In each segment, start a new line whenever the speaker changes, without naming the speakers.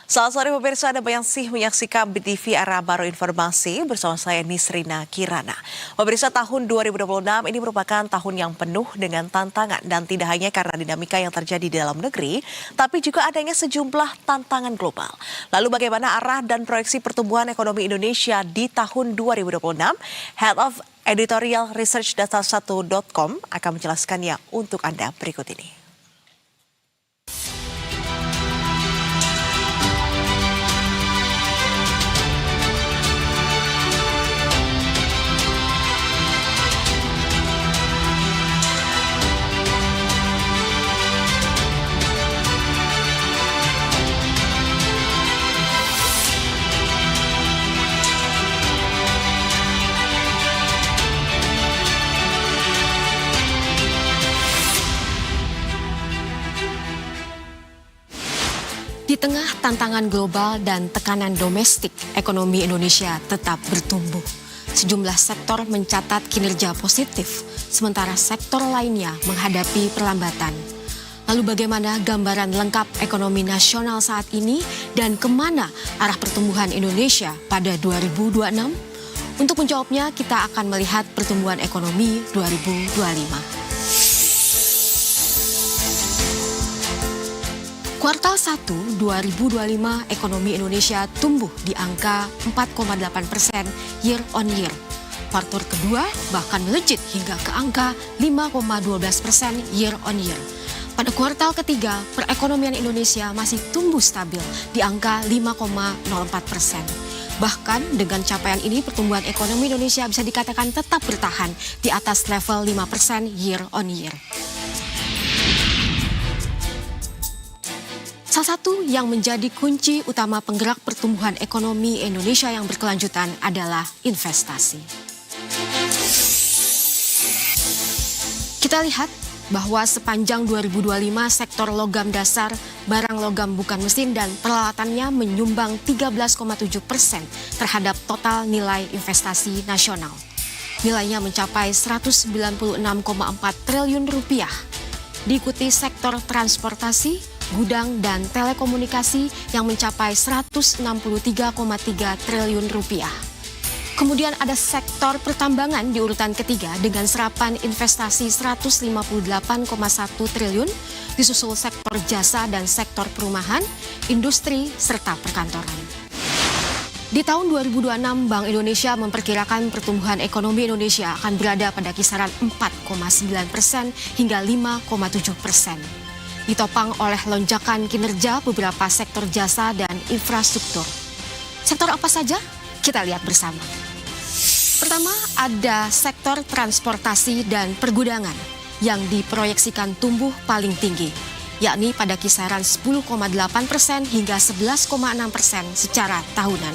Selamat sore pemirsa, Anda masih menyaksikan BTV Era Baru Informasi bersama saya Nisrina Kirana. Pemirsa, tahun 2026 ini merupakan tahun yang penuh dengan tantangan dan tidak hanya karena dinamika yang terjadi di dalam negeri, tapi juga adanya sejumlah tantangan global. Lalu bagaimana arah dan proyeksi pertumbuhan ekonomi Indonesia di tahun 2026? Head of Editorial Research Data1.com akan menjelaskannya untuk Anda berikut ini.
Di tengah tantangan global dan tekanan domestik, ekonomi Indonesia tetap bertumbuh. Sejumlah sektor mencatat kinerja positif, sementara sektor lainnya menghadapi perlambatan. Lalu bagaimana gambaran lengkap ekonomi nasional saat ini dan kemana arah pertumbuhan Indonesia pada 2026? Untuk menjawabnya, kita akan melihat pertumbuhan ekonomi 2025. Kuartal 1 2025 ekonomi Indonesia tumbuh di angka 4,8% year on year. Kuartal kedua bahkan melejit hingga ke angka 5,12% year on year. Pada kuartal ketiga, perekonomian Indonesia masih tumbuh stabil di angka 5,04%. Bahkan dengan capaian ini pertumbuhan ekonomi Indonesia bisa dikatakan tetap bertahan di atas level 5% year on year. Salah satu yang menjadi kunci utama penggerak pertumbuhan ekonomi Indonesia yang berkelanjutan adalah investasi. Kita lihat bahwa sepanjang 2025 sektor logam dasar, barang logam bukan mesin dan peralatannya menyumbang 13,7% terhadap total nilai investasi nasional. Nilainya mencapai 196,4 triliun rupiah. Diikuti sektor transportasi, gudang dan telekomunikasi yang mencapai 163,3 triliun rupiah. Kemudian ada sektor pertambangan di urutan ketiga dengan serapan investasi 158,1 triliun, disusul sektor jasa dan sektor perumahan, industri, serta perkantoran. Di tahun 2026, Bank Indonesia memperkirakan pertumbuhan ekonomi Indonesia akan berada pada kisaran 4,9% hingga 5,7%. Ditopang oleh lonjakan kinerja beberapa sektor jasa dan infrastruktur. Sektor apa saja? Kita lihat bersama. Pertama, ada sektor transportasi dan pergudangan yang diproyeksikan tumbuh paling tinggi, yakni pada kisaran 10,8% hingga 11,6% secara tahunan.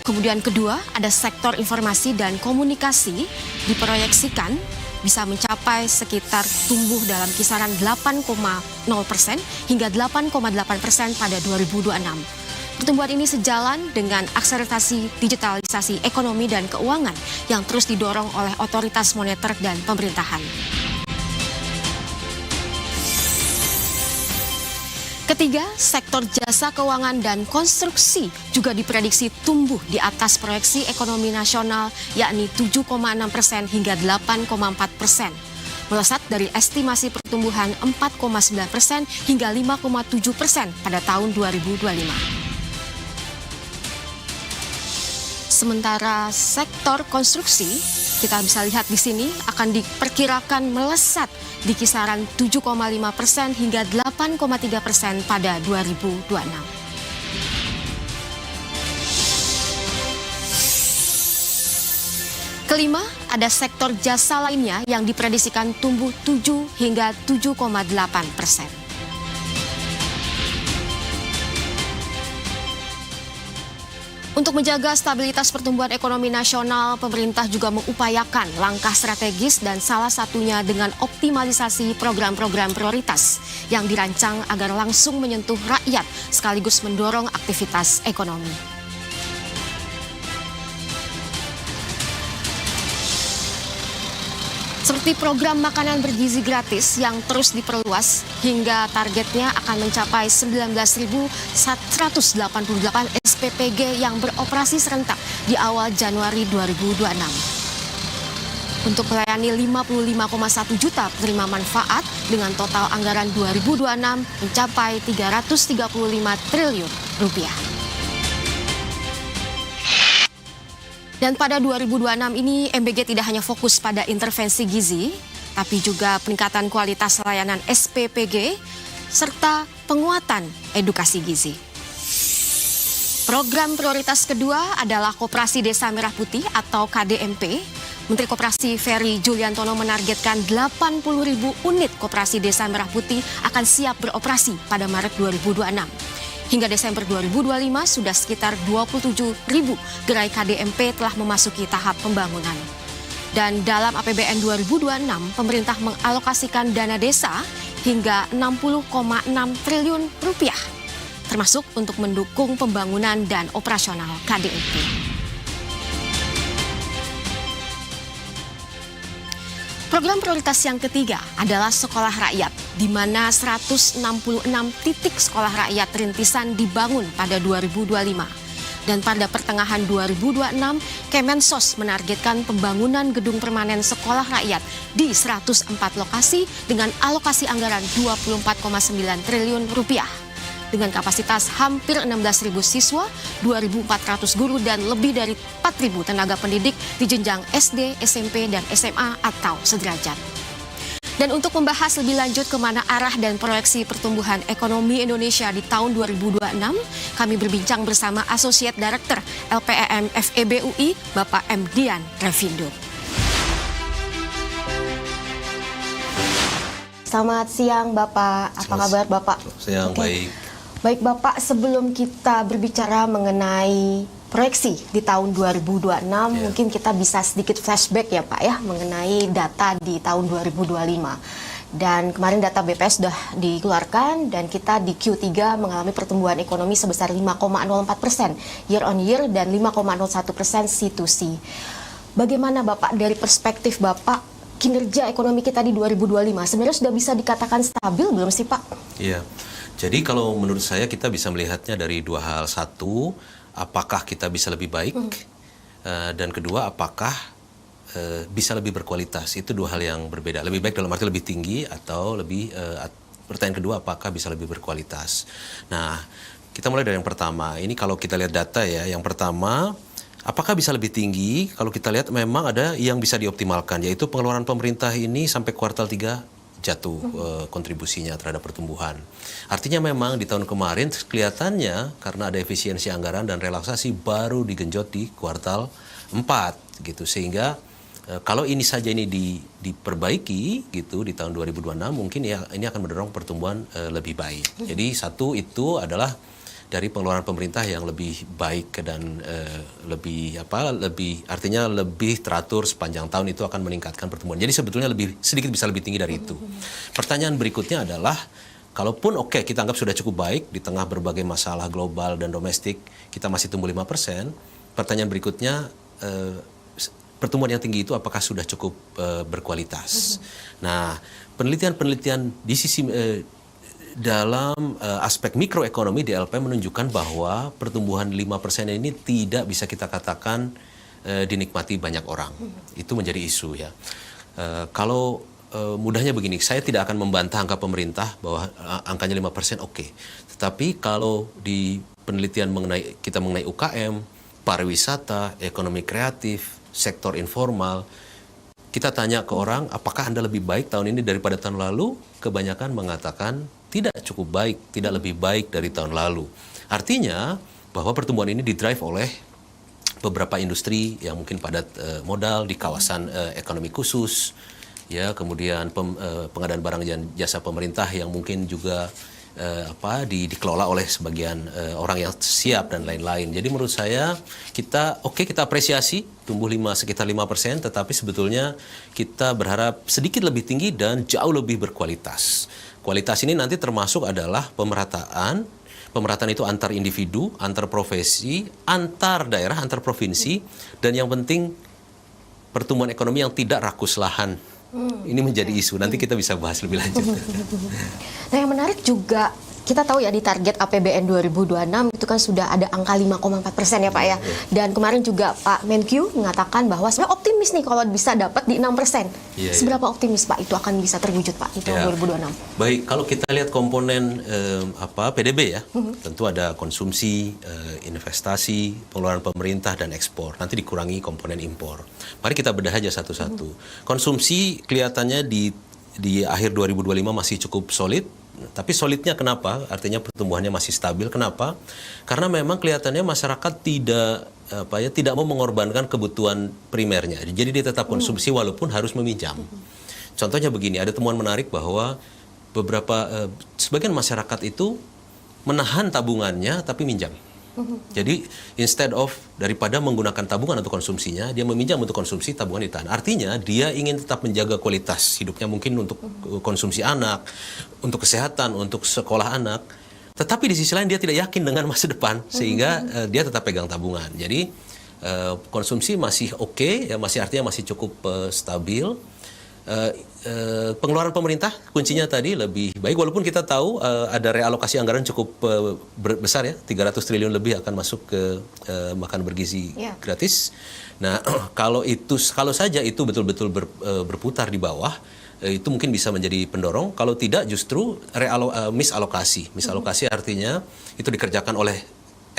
Kemudian kedua, ada sektor informasi dan komunikasi diproyeksikan bisa mencapai sekitar tumbuh dalam kisaran 8,0% hingga 8,8% pada 2026. Pertumbuhan ini sejalan dengan akselerasi digitalisasi ekonomi dan keuangan yang terus didorong oleh otoritas moneter dan pemerintahan. Ketiga, sektor jasa keuangan dan konstruksi juga diprediksi tumbuh di atas proyeksi ekonomi nasional yakni 7,6% hingga 8,4%. Melesat dari estimasi pertumbuhan 4,9% hingga 5,7% pada tahun 2025. Sementara sektor konstruksi, kita bisa lihat di sini akan diperkirakan melesat di kisaran 7,5% hingga 8,3% pada 2026. Kelima, ada sektor jasa lainnya yang diprediksikan tumbuh 7 hingga 7,8%. Untuk menjaga stabilitas pertumbuhan ekonomi nasional, pemerintah juga mengupayakan langkah strategis dan salah satunya dengan optimalisasi program-program prioritas yang dirancang agar langsung menyentuh rakyat sekaligus mendorong aktivitas ekonomi. Seperti program makanan bergizi gratis yang terus diperluas hingga targetnya akan mencapai 19.188 SPPG yang beroperasi serentak di awal Januari 2026. Untuk melayani 55,1 juta penerima manfaat dengan total anggaran 2026 mencapai 335 triliun rupiah. Dan pada 2026 ini MBG tidak hanya fokus pada intervensi gizi, tapi juga peningkatan kualitas layanan SPPG serta penguatan edukasi gizi. Program prioritas kedua adalah Koperasi Desa Merah Putih atau KDMP. Menteri Koperasi Ferry Juliantono menargetkan 80.000 unit Koperasi Desa Merah Putih akan siap beroperasi pada Maret 2026. Hingga Desember 2025 sudah sekitar 27.000 gerai KDMP telah memasuki tahap pembangunan. Dan dalam APBN 2026, pemerintah mengalokasikan dana desa hingga 60,6 triliun rupiah, termasuk untuk mendukung pembangunan dan operasional KDMP. Program prioritas yang ketiga adalah sekolah rakyat, di mana 166 titik sekolah rakyat rintisan dibangun pada 2025. Dan pada pertengahan 2026, Kemensos menargetkan pembangunan gedung permanen sekolah rakyat di 104 lokasi dengan alokasi anggaran 24,9 triliun rupiah. Dengan kapasitas hampir 16.000 siswa, 2.400 guru, dan lebih dari 4.000 tenaga pendidik di jenjang SD, SMP, dan SMA atau sederajat. Dan untuk membahas lebih lanjut kemana arah dan proyeksi pertumbuhan ekonomi Indonesia di tahun 2026, kami berbincang bersama Associate Director LPEM FEB UI, Bapak M. Dian Revindo.
Selamat siang Bapak, apa kabar Bapak?
Siang, baik.
Baik Bapak, sebelum kita berbicara mengenai proyeksi di tahun 2026, mungkin kita bisa sedikit flashback ya Pak ya, mengenai data di tahun 2025. Dan kemarin data BPS sudah dikeluarkan dan kita di Q3 mengalami pertumbuhan ekonomi sebesar 5,04% year on year dan 5,01% C2C. Bagaimana Bapak dari perspektif Bapak kinerja ekonomi kita di 2025? Sebenarnya sudah bisa dikatakan stabil belum sih Pak?
Iya. Jadi kalau menurut saya kita bisa melihatnya dari dua hal. Satu, apakah kita bisa lebih baik? Dan kedua, apakah bisa lebih berkualitas? Itu dua hal yang berbeda. Lebih baik dalam arti lebih tinggi atau lebih, pertanyaan kedua, apakah bisa lebih berkualitas? Nah, kita mulai dari yang pertama. Ini kalau kita lihat data ya, yang pertama, apakah bisa lebih tinggi? Kalau kita lihat memang ada yang bisa dioptimalkan, yaitu pengeluaran pemerintah ini sampai kuartal 3 jatuh kontribusinya terhadap pertumbuhan. Artinya memang di tahun kemarin kelihatannya karena ada efisiensi anggaran dan relaksasi baru digenjot di kuartal 4 gitu, sehingga kalau ini saja ini diperbaiki gitu di tahun 2026 mungkin ya ini akan mendorong pertumbuhan lebih baik. Jadi satu itu adalah dari pengeluaran pemerintah yang lebih baik dan lebih artinya lebih teratur sepanjang tahun itu akan meningkatkan pertumbuhan. Jadi sebetulnya sedikit bisa lebih tinggi dari itu. Pertanyaan berikutnya adalah kalaupun kita anggap sudah cukup baik di tengah berbagai masalah global dan domestik kita masih tumbuh 5%. Pertanyaan berikutnya pertumbuhan yang tinggi itu apakah sudah cukup berkualitas? Nah, penelitian-penelitian di sisi dalam aspek mikroekonomi di LPM menunjukkan bahwa pertumbuhan 5% ini tidak bisa kita katakan dinikmati banyak orang. Itu menjadi isu ya. Kalau mudahnya begini, saya tidak akan membantah angka pemerintah bahwa angkanya 5% oke. Tetapi kalau di penelitian kita mengenai UKM, pariwisata, ekonomi kreatif, sektor informal, kita tanya ke orang, apakah Anda lebih baik tahun ini daripada tahun lalu? Kebanyakan mengatakan tidak cukup baik, tidak lebih baik dari tahun lalu. Artinya bahwa pertumbuhan ini didrive oleh beberapa industri yang mungkin padat modal di kawasan ekonomi khusus, ya, kemudian pengadaan barang dan jasa pemerintah yang mungkin juga dikelola oleh sebagian orang yang siap dan lain-lain. Jadi menurut saya kita apresiasi tumbuh sekitar 5%, tetapi sebetulnya kita berharap sedikit lebih tinggi dan jauh lebih berkualitas. Kualitas ini nanti termasuk adalah pemerataan itu antar individu, antar profesi, antar daerah, antar provinsi, dan yang penting pertumbuhan ekonomi yang tidak rakus lahan Ini menjadi isu. Nanti kita bisa bahas lebih lanjut.
Nah, yang menarik juga kita tahu ya di target APBN 2026 itu kan sudah ada angka 5,4% ya Pak ya. Dan kemarin juga Pak Menkyu mengatakan bahwa sebenarnya optimis nih kalau bisa dapat di 6%.
Iya,
Seberapa optimis Pak itu akan bisa terwujud Pak di tahun 2026?
Baik, kalau kita lihat komponen PDB ya, tentu ada konsumsi, investasi, pengeluaran pemerintah dan ekspor. Nanti dikurangi komponen impor. Mari kita bedah aja satu-satu. Konsumsi kelihatannya di akhir 2025 masih cukup solid. Tapi solidnya kenapa? Artinya pertumbuhannya masih stabil. Kenapa? Karena memang kelihatannya masyarakat tidak mau mengorbankan kebutuhan primernya. Jadi dia tetap konsumsi walaupun harus meminjam. Contohnya begini, ada temuan menarik bahwa sebagian masyarakat itu menahan tabungannya tapi minjam. Jadi instead of daripada menggunakan tabungan untuk konsumsinya, dia meminjam untuk konsumsi, tabungan ditahan. Artinya dia ingin tetap menjaga kualitas hidupnya, mungkin untuk konsumsi anak, untuk kesehatan, untuk sekolah anak. Tetapi di sisi lain dia tidak yakin dengan masa depan, sehingga dia tetap pegang tabungan. Jadi konsumsi masih oke, ya artinya masih cukup stabil. Pengeluaran pemerintah kuncinya tadi lebih baik, walaupun kita tahu ada realokasi anggaran cukup besar ya, 300 triliun lebih akan masuk ke makan bergizi gratis. Nah, kalau saja itu betul-betul berputar di bawah, itu mungkin bisa menjadi pendorong. Kalau tidak justru misalokasi. Misalokasi artinya itu dikerjakan oleh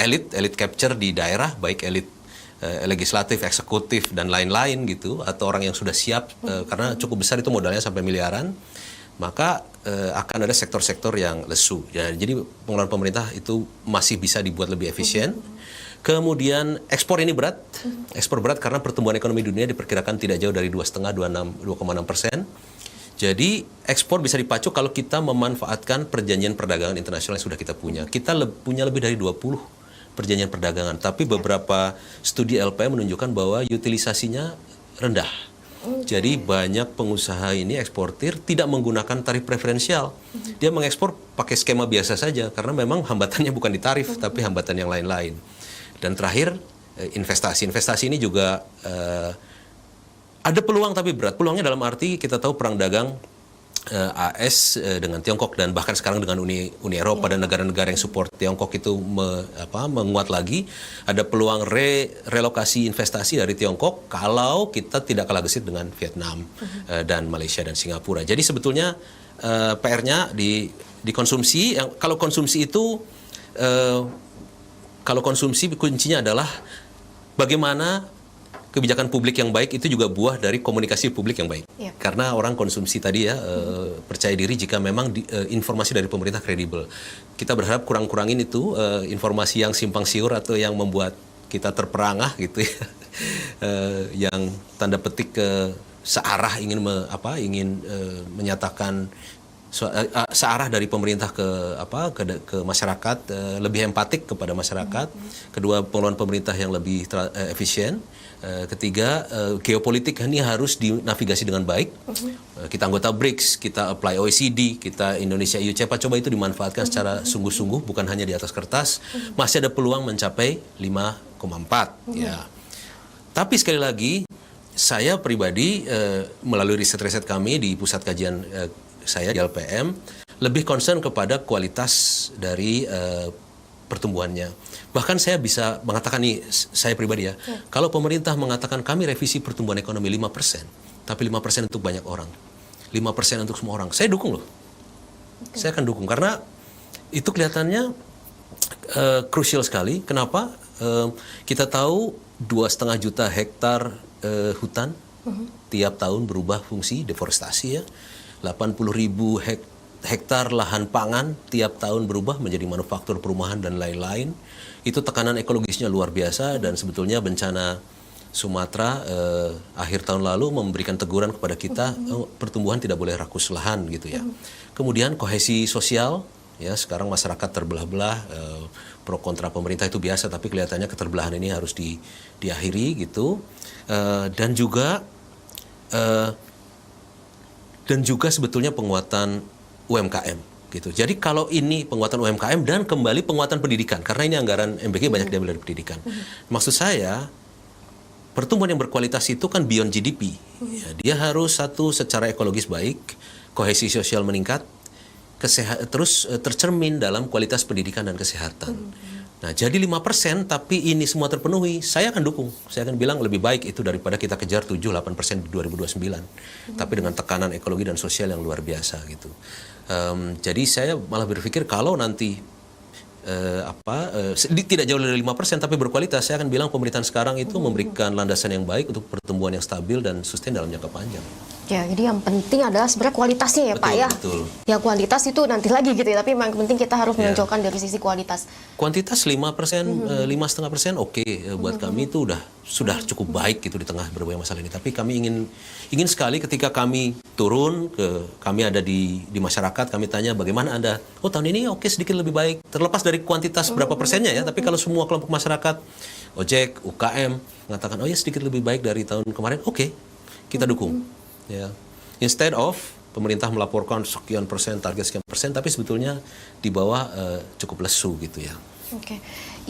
elit capture di daerah, baik elit legislatif, eksekutif, dan lain-lain gitu, atau orang yang sudah siap, karena cukup besar itu modalnya sampai miliaran, maka akan ada sektor-sektor yang lesu. Ya, jadi pengeluaran pemerintah itu masih bisa dibuat lebih efisien. Kemudian ekspor ini berat, ekspor berat karena pertumbuhan ekonomi dunia diperkirakan tidak jauh dari 2,6%. Jadi ekspor bisa dipacu kalau kita memanfaatkan perjanjian perdagangan internasional yang sudah kita punya. Kita punya lebih dari 20 perjanjian perdagangan, tapi beberapa studi LPM menunjukkan bahwa utilisasinya rendah. Jadi banyak pengusaha ini eksportir tidak menggunakan tarif preferensial. Dia mengekspor pakai skema biasa saja karena memang hambatannya bukan di tarif tapi hambatan yang lain-lain. Dan terakhir investasi. Investasi ini juga ada peluang tapi berat. Peluangnya dalam arti kita tahu perang dagang AS dengan Tiongkok dan bahkan sekarang dengan Uni Eropa dan negara-negara yang support Tiongkok itu menguat lagi. Ada peluang relokasi investasi dari Tiongkok kalau kita tidak kalah gesit dengan Vietnam dan Malaysia dan Singapura. Jadi sebetulnya PR-nya di konsumsi. Kalau konsumsi itu kuncinya adalah bagaimana kebijakan publik yang baik itu juga buah dari komunikasi publik yang baik. Ya. Karena orang konsumsi tadi ya percaya diri jika memang informasi dari pemerintah kredibel. Kita berharap kurang-kurangin itu informasi yang simpang siur atau yang membuat kita terperangah gitu ya. Yang tanda petik searah ingin menyatakan searah dari pemerintah ke masyarakat, lebih empatik kepada masyarakat. Kedua, pengelolaan pemerintah yang lebih efisien. Ketiga, geopolitik ini harus dinavigasi dengan baik. Kita anggota BRICS, kita apply OECD, kita Indonesia EU coba itu dimanfaatkan secara sungguh-sungguh, bukan hanya di atas kertas. Masih ada peluang mencapai 5,4. Ya. Tapi sekali lagi, saya pribadi melalui riset-riset kami di pusat kajian saya di LPM lebih concern kepada kualitas dari pertumbuhannya. Bahkan saya bisa mengatakan nih, saya pribadi ya, kalau pemerintah mengatakan kami revisi pertumbuhan ekonomi 5%, tapi 5% untuk banyak orang, 5% untuk semua orang, saya dukung loh. Saya akan dukung, karena itu kelihatannya krusial sekali. Kenapa? Kita tahu 2,5 juta hektar hutan tiap tahun berubah fungsi, deforestasi ya. 80.000 hektar lahan pangan tiap tahun berubah menjadi manufaktur perumahan dan lain-lain. Itu tekanan ekologisnya luar biasa, dan sebetulnya bencana Sumatera akhir tahun lalu memberikan teguran kepada kita, pertumbuhan tidak boleh rakus lahan gitu ya. Kemudian kohesi sosial, ya sekarang masyarakat terbelah-belah, pro kontra pemerintah itu biasa, tapi kelihatannya keterbelahan ini harus diakhiri gitu. Dan juga sebetulnya penguatan UMKM gitu. Jadi kalau ini penguatan UMKM dan kembali penguatan pendidikan, karena ini anggaran MBG banyak diambil dari pendidikan. Maksud saya pertumbuhan yang berkualitas itu kan beyond GDP. Ya, dia harus satu secara ekologis baik, kohesi sosial meningkat, terus tercermin dalam kualitas pendidikan dan kesehatan. Nah, jadi 5% tapi ini semua terpenuhi, saya akan dukung. Saya akan bilang lebih baik itu daripada kita kejar 7-8% di 2029. Tapi dengan tekanan ekologi dan sosial yang luar biasa gitu. Jadi saya malah berpikir kalau nanti tidak jauh dari 5% tapi berkualitas, saya akan bilang pemerintahan sekarang itu memberikan landasan yang baik untuk pertumbuhan yang stabil dan sustain dalam jangka panjang.
Ya, jadi yang penting adalah sebenarnya kualitasnya ya, Pak ya.
Betul.
Ya, kuantitas itu nanti lagi gitu ya, tapi yang penting kita harus menonjolkan dari sisi kualitas.
Kuantitas 5%, 5,5% oke. Buat kami itu sudah cukup baik gitu di tengah berbagai masalah ini. Tapi kami ingin sekali ketika kami turun kami ada di masyarakat, kami tanya bagaimana Anda? Oh, tahun ini oke, sedikit lebih baik. Terlepas dari kuantitas berapa persennya ya, tapi kalau semua kelompok masyarakat, ojek, UKM mengatakan oh ya sedikit lebih baik dari tahun kemarin, oke, kita dukung. Ya. Instead of pemerintah melaporkan sekian persen, target sekian persen, tapi sebetulnya di bawah cukup lesu gitu ya.
Oke.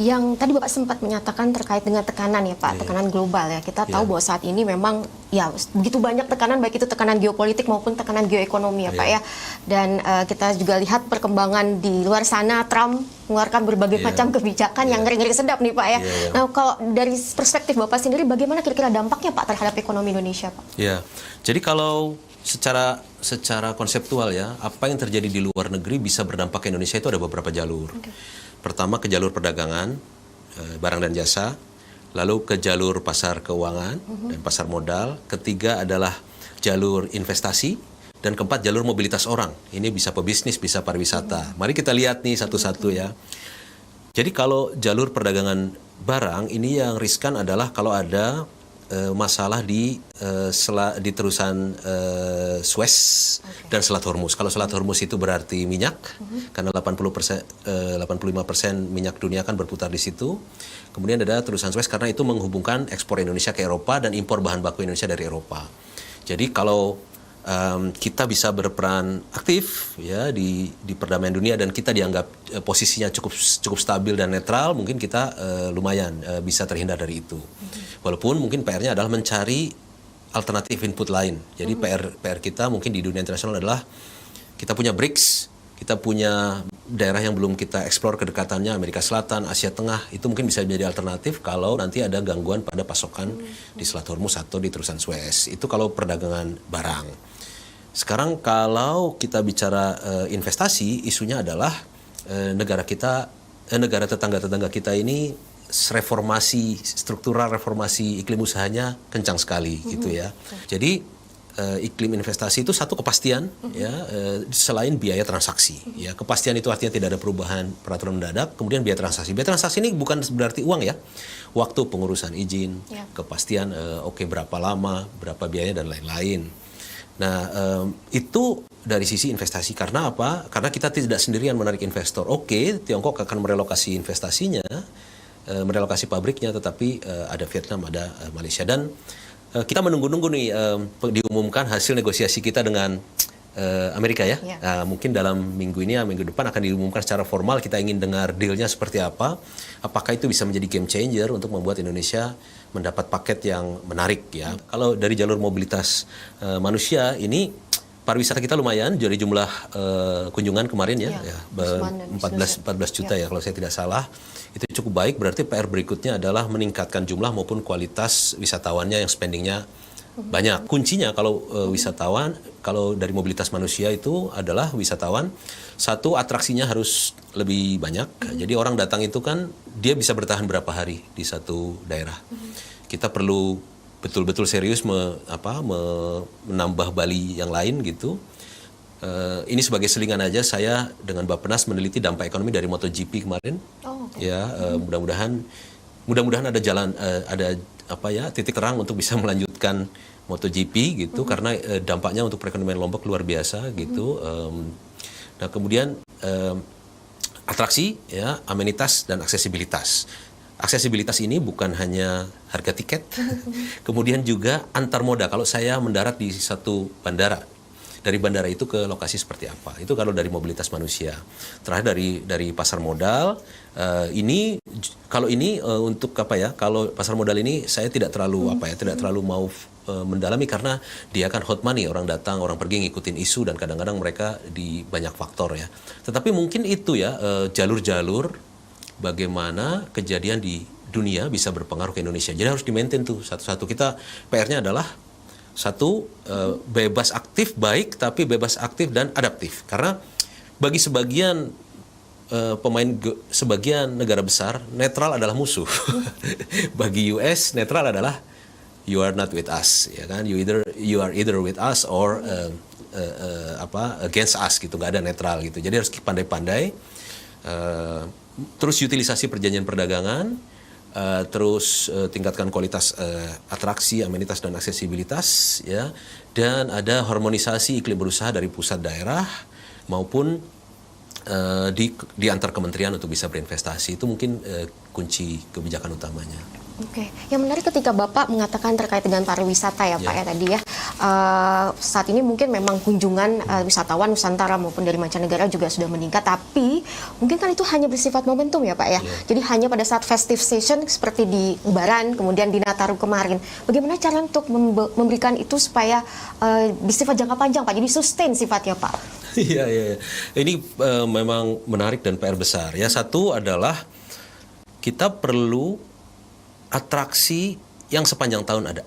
Yang tadi Bapak sempat menyatakan terkait dengan tekanan ya Pak, tekanan global ya. Kita tahu bahwa saat ini memang ya begitu banyak tekanan, baik itu tekanan geopolitik maupun tekanan geoekonomi ya Pak ya. Dan kita juga lihat perkembangan di luar sana, Trump mengeluarkan berbagai macam kebijakan yang ngeri-ngeri sedap nih Pak ya. Nah, kalau dari perspektif Bapak sendiri bagaimana kira-kira dampaknya Pak terhadap ekonomi Indonesia Pak?
Ya. Jadi kalau secara konseptual ya, apa yang terjadi di luar negeri bisa berdampak ke Indonesia itu ada beberapa jalur. Pertama ke jalur perdagangan, barang dan jasa, lalu ke jalur pasar keuangan dan pasar modal, ketiga adalah jalur investasi, dan keempat jalur mobilitas orang. Ini bisa pebisnis, bisa pariwisata. Mari kita lihat nih satu-satu ya. Jadi kalau jalur perdagangan barang, ini yang riskan adalah kalau ada masalah di terusan Suez dan Selat Hormuz. Kalau Selat Hormuz itu berarti minyak, karena 85% minyak dunia kan berputar di situ. Kemudian ada terusan Suez karena itu menghubungkan ekspor Indonesia ke Eropa dan impor bahan baku Indonesia dari Eropa. Jadi kalau kita bisa berperan aktif ya di perdamaian dunia dan kita dianggap posisinya cukup stabil dan netral, mungkin kita lumayan bisa terhindar dari itu. Walaupun mungkin PR-nya adalah mencari alternatif input lain. Jadi PR kita mungkin di dunia internasional adalah kita punya BRICS, kita punya daerah yang belum kita eksplor kedekatannya, Amerika Selatan, Asia Tengah, itu mungkin bisa menjadi alternatif kalau nanti ada gangguan pada pasokan di Selat Hormuz atau di terusan Suez. Itu kalau perdagangan barang. Sekarang kalau kita bicara investasi, isunya adalah negara tetangga-tetangga kita ini struktural reformasi iklim usahanya kencang sekali gitu ya. Jadi iklim investasi itu satu kepastian ya, selain biaya transaksi ya. Kepastian itu artinya tidak ada perubahan peraturan mendadak. Kemudian biaya transaksi. Biaya transaksi ini bukan berarti uang ya. Waktu pengurusan izin, kepastian berapa lama, berapa biayanya dan lain-lain. Nah, itu dari sisi investasi. Karena apa? Karena kita tidak sendirian menarik investor. Tiongkok akan merelokasi investasinya, merelokasi pabriknya, tetapi ada Vietnam, ada Malaysia. Dan kita menunggu-nunggu nih diumumkan hasil negosiasi kita dengan Amerika ya. Mungkin dalam minggu ini, minggu depan akan diumumkan secara formal. Kita ingin dengar dealnya seperti apa. Apakah itu bisa menjadi game changer untuk membuat Indonesia mendapat paket yang menarik ya. Kalau dari jalur mobilitas manusia ini, pariwisata kita lumayan dari jumlah kunjungan kemarin ya, 14 juta ya kalau saya tidak salah. Itu cukup baik, berarti PR berikutnya adalah meningkatkan jumlah maupun kualitas wisatawannya yang spendingnya banyak. Kuncinya kalau wisatawan, kalau dari mobilitas manusia itu adalah wisatawan, satu, atraksinya harus lebih banyak. Jadi orang datang itu kan dia bisa bertahan berapa hari di satu daerah. Kita perlu betul-betul serius menambah Bali yang lain gitu. Ini sebagai selingan aja, saya dengan Bappenas meneliti dampak ekonomi dari MotoGP kemarin. Ya, mudah-mudahan ada jalan, titik terang untuk bisa melanjutkan MotoGP gitu, karena dampaknya untuk perekonomian Lombok luar biasa gitu. Nah, kemudian atraksi, ya, amenitas dan aksesibilitas. Aksesibilitas ini bukan hanya harga tiket, kemudian juga antar moda. Kalau saya mendarat di satu bandara, dari bandara itu ke lokasi seperti apa. Itu kalau dari mobilitas manusia. Terakhir dari pasar modal, kalau ini untuk apa ya? Kalau pasar modal ini saya tidak terlalu tidak terlalu mau mendalami karena dia kan hot money, orang datang, orang pergi ngikutin isu dan kadang-kadang mereka di banyak faktor ya. Tetapi mungkin itu ya jalur-jalur bagaimana kejadian di dunia bisa berpengaruh ke Indonesia. Jadi harus di-maintain tuh satu-satu. Kita PR-nya adalah satu, bebas aktif baik, tapi bebas aktif dan adaptif. Karena bagi sebagian sebagian negara besar, netral adalah musuh. Bagi US, netral adalah you are not with us, ya kan? You are either with us or against us gitu. Nggak ada netral gitu. Jadi harus pandai-pandai. Terus utilisasi perjanjian perdagangan. Terus tingkatkan kualitas atraksi, amenitas dan aksesibilitas ya, dan ada harmonisasi iklim berusaha dari pusat daerah maupun di antar kementerian untuk bisa berinvestasi. Itu mungkin kunci kebijakan utamanya.
Oke, yang menarik ketika Bapak mengatakan terkait dengan pariwisata ya Pak ya tadi ya, saat ini mungkin memang kunjungan wisatawan Nusantara maupun dari mancanegara juga sudah meningkat, tapi mungkin kan itu hanya bersifat momentum ya Pak ya, jadi hanya pada saat festive season seperti di Lebaran, kemudian di Nataru kemarin. Bagaimana cara untuk memberikan itu supaya bersifat jangka panjang Pak, jadi sustain sifatnya Pak?
Iya. Ini memang menarik dan PR besar ya. Satu adalah kita perlu atraksi yang sepanjang tahun ada.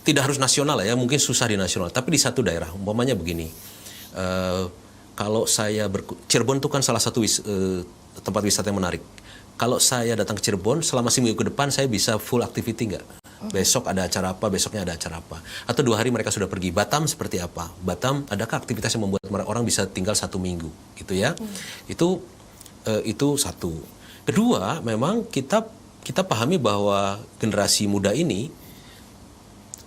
Tidak harus nasional ya, mungkin susah di nasional, tapi di satu daerah. Umpamanya begini, kalau saya Cirebon itu kan salah satu tempat wisata yang menarik. Kalau saya datang ke Cirebon, selama seminggu ke depan saya bisa full activity nggak? Besok ada acara apa, besoknya ada acara apa. Atau 2 hari mereka sudah pergi. Batam seperti apa? Batam, adakah aktivitas yang membuat orang bisa tinggal 1 minggu? Gitu ya. Itu satu. Kedua, memang kita pahami bahwa generasi muda ini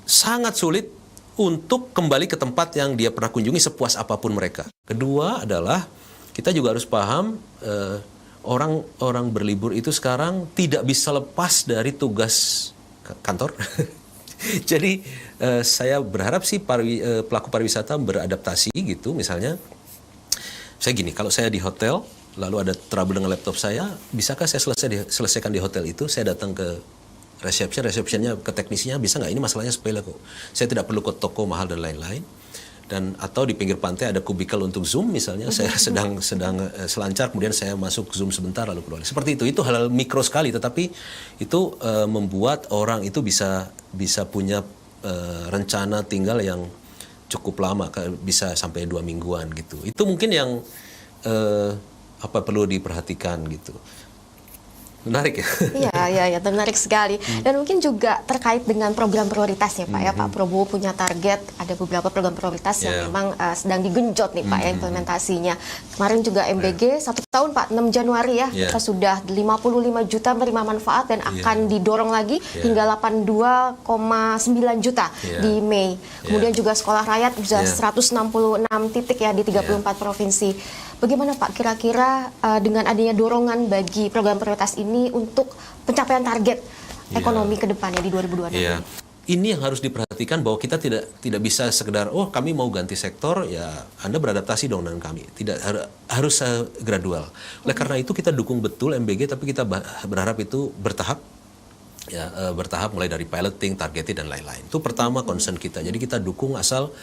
sangat sulit untuk kembali ke tempat yang dia pernah kunjungi sepuas apapun mereka. Kedua adalah kita juga harus paham orang berlibur itu sekarang tidak bisa lepas dari tugas kantor. Jadi saya berharap sih pelaku pariwisata beradaptasi gitu. Misalnya saya gini, kalau saya di hotel lalu ada trouble dengan laptop saya, bisakah saya selesaikan di hotel itu? Saya datang ke resepsinya, ke teknisinya, bisa nggak? Ini masalahnya sepele kok. Saya tidak perlu ke toko mahal dan lain-lain. Dan atau di pinggir pantai ada kubikel untuk Zoom misalnya, saya sedang selancar, kemudian saya masuk Zoom sebentar lalu keluar. Seperti itu hal mikro sekali, tetapi itu membuat orang itu bisa punya rencana tinggal yang cukup lama, bisa sampai 2 mingguan gitu. Itu mungkin yang perlu diperhatikan gitu. Menarik ya?
Iya, menarik sekali. Dan mungkin juga terkait dengan program prioritasnya Pak ya, Pak Prabowo punya target, ada beberapa program prioritas yang memang sedang digenjot nih Pak ya implementasinya. Kemarin juga MBG 1 tahun Pak, 6 Januari ya, kita sudah 55 juta menerima manfaat dan akan didorong lagi hingga 82,9 juta di Mei. Kemudian juga sekolah rakyat sudah 166 titik ya di 34 provinsi. Bagaimana Pak kira-kira dengan adanya dorongan bagi program prioritas ini untuk pencapaian target ekonomi ke depannya di 2026 ini?
Ini yang harus diperhatikan bahwa kita tidak bisa sekedar kami mau ganti sektor ya Anda beradaptasi dong dengan kami. Tidak harus gradual. Oleh karena itu kita dukung betul MBG, tapi kita berharap itu bertahap. Bertahap mulai dari piloting, targeting dan lain-lain. Itu pertama concern kita. Jadi kita dukung asal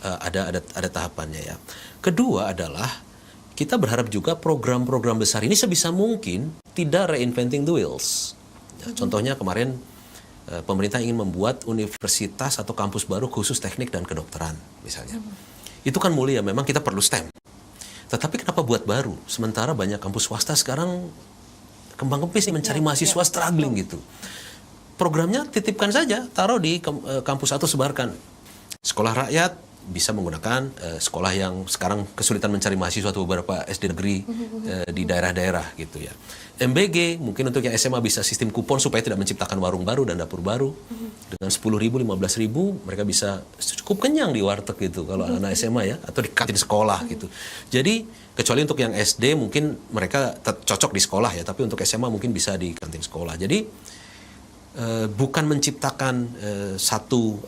ada tahapannya ya. Kedua adalah kita berharap juga program-program besar ini sebisa mungkin tidak reinventing the wheels. Ya, contohnya kemarin pemerintah ingin membuat universitas atau kampus baru khusus teknik dan kedokteran misalnya. Itu kan mulia, memang kita perlu STEM. Tetapi kenapa buat baru? Sementara banyak kampus swasta sekarang kembang kempis nih mencari mahasiswa struggling gitu. Programnya titipkan saja, taruh di kampus atau sebarkan. Sekolah rakyat bisa menggunakan sekolah yang sekarang kesulitan mencari mahasiswa atau beberapa SD negeri di daerah-daerah gitu ya. MBG mungkin untuk yang SMA bisa sistem kupon supaya tidak menciptakan warung baru dan dapur baru. Dengan 10.000, 15.000 mereka bisa cukup kenyang di warteg gitu kalau anak SMA ya, atau di kantin sekolah gitu. Jadi kecuali untuk yang SD mungkin mereka cocok di sekolah ya, tapi untuk SMA mungkin bisa di kantin sekolah. Jadi bukan menciptakan satu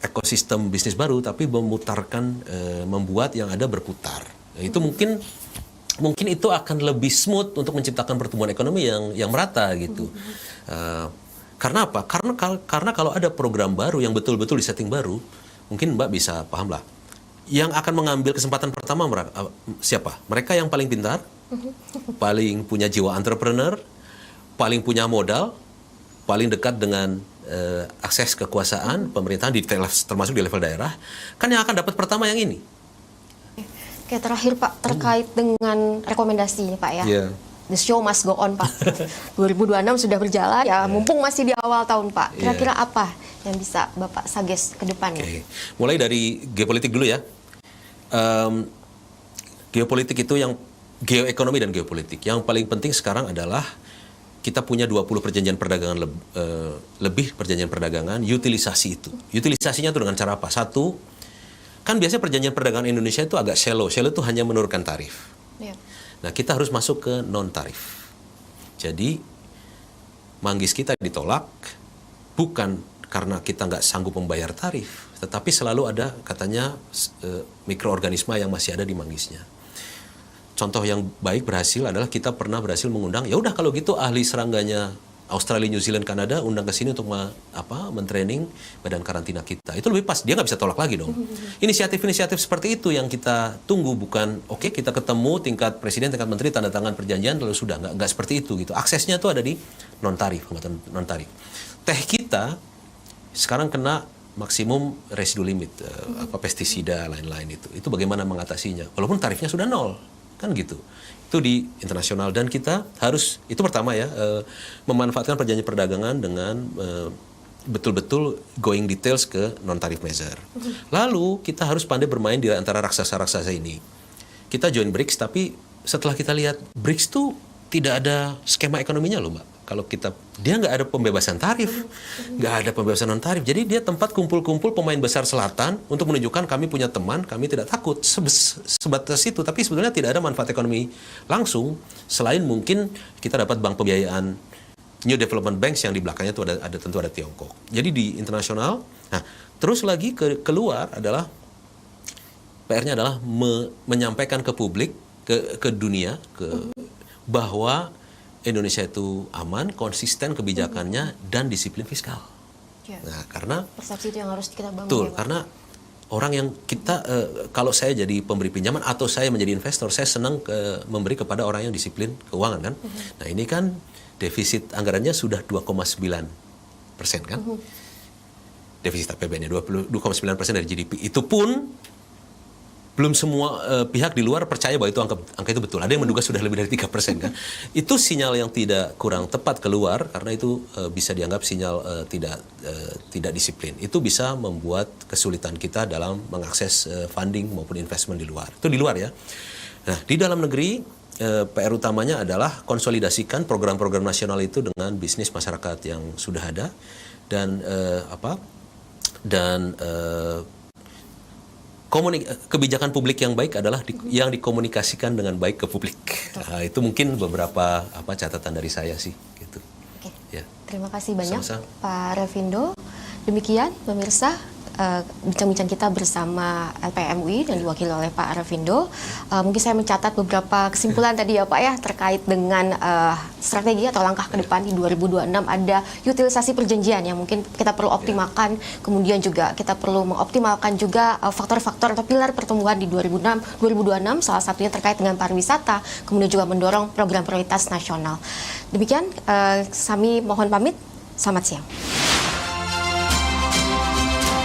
ekosistem bisnis baru, tapi membuat yang ada berputar. Itu mungkin itu akan lebih smooth untuk menciptakan pertumbuhan ekonomi yang merata gitu. Karena apa? Karena kalau ada program baru yang betul-betul disetting baru, mungkin Mbak bisa paham lah. Yang akan mengambil kesempatan pertama siapa? Mereka yang paling pintar, paling punya jiwa entrepreneur, paling punya modal, paling dekat dengan akses kekuasaan pemerintahan termasuk di level daerah, kan yang akan dapat pertama yang ini.
Oke, terakhir Pak, terkait dengan rekomendasi ini Pak ya.
Yeah.
The show must go on Pak. 2026 sudah berjalan ya, mumpung masih di awal tahun Pak. Kira-kira apa yang bisa Bapak suggest ke depannya?
Okay. Mulai dari geopolitik dulu ya. Geopolitik itu geoekonomi dan geopolitik. Yang paling penting sekarang adalah kita punya 20 perjanjian perdagangan lebih perjanjian perdagangan, utilisasi itu. Utilisasinya itu dengan cara apa? Satu, kan biasanya perjanjian perdagangan Indonesia itu agak shallow. Shallow itu hanya menurunkan tarif.
Ya.
Nah, kita harus masuk ke non-tarif. Jadi, manggis kita ditolak bukan karena kita nggak sanggup membayar tarif, tetapi selalu ada katanya mikroorganisme yang masih ada di manggisnya. Contoh yang baik berhasil adalah kita pernah berhasil mengundang, ya udah kalau gitu ahli serangganya Australia, New Zealand, Kanada undang ke sini untuk mentraining badan karantina kita. Itu lebih pas, dia nggak bisa tolak lagi dong. Inisiatif-inisiatif seperti itu yang kita tunggu, bukan oke, kita ketemu tingkat presiden, tingkat menteri, tanda tangan perjanjian lalu sudah, nggak seperti itu gitu. Aksesnya tuh ada di non tarif. Teh kita sekarang kena maksimum residu limit, pestisida lain-lain itu bagaimana mengatasinya? Walaupun tarifnya sudah nol. Kan gitu. Itu di internasional, dan kita harus, itu pertama ya, memanfaatkan perjanjian perdagangan dengan betul-betul going details ke non-tarif measure. Lalu kita harus pandai bermain di antara raksasa-raksasa ini. Kita join BRICS, tapi setelah kita lihat BRICS tuh tidak ada skema ekonominya loh Mbak. Kalau dia nggak ada pembebasan tarif, nggak ada pembebasan non tarif. Jadi dia tempat kumpul-kumpul pemain besar selatan untuk menunjukkan kami punya teman, kami tidak takut. Sebatas itu, tapi sebetulnya tidak ada manfaat ekonomi langsung selain mungkin kita dapat bank pembiayaan New Development Banks yang di belakangnya itu tentu ada Tiongkok. Jadi di internasional, nah terus lagi keluar adalah PR-nya adalah menyampaikan ke publik, ke dunia, bahwa Indonesia itu aman, konsisten kebijakannya, dan disiplin fiskal.
Ya.
Nah, karena
persepsi itu yang harus kita bangun.
betul,
Ya, Pak.
karena orang yang kita, kalau saya jadi pemberi pinjaman atau saya menjadi investor, saya senang memberi kepada orang yang disiplin keuangan kan. Nah, ini kan defisit anggarannya sudah 2,9% kan. Defisit APBN-nya 2,9% dari GDP. Itu pun belum semua pihak di luar percaya bahwa itu angka itu betul. Ada yang menduga sudah lebih dari 3% kan. Itu sinyal yang kurang tepat keluar, karena itu bisa dianggap sinyal tidak disiplin. Itu bisa membuat kesulitan kita dalam mengakses funding maupun investment di luar. Itu di luar ya. Nah, di dalam negeri PR utamanya adalah konsolidasikan program-program nasional itu dengan bisnis masyarakat yang sudah ada, dan kebijakan publik yang baik adalah yang dikomunikasikan dengan baik ke publik. Nah, itu mungkin beberapa catatan dari saya sih gitu.
Oke.
Ya.
Terima kasih banyak
Sama-sama.
Pak Revindo. Demikian pemirsa, bincang-bincang kita bersama LPM UI dan diwakili oleh Pak Revindo. Mungkin saya mencatat beberapa kesimpulan tadi ya Pak ya, terkait dengan strategi atau langkah ke depan di 2026. Ada utilisasi perjanjian yang mungkin kita perlu optimalkan, kemudian juga kita perlu mengoptimalkan juga faktor-faktor atau pilar pertumbuhan di 2026, salah satunya terkait dengan pariwisata, kemudian juga mendorong program prioritas nasional. Demikian, kami mohon pamit, selamat siang.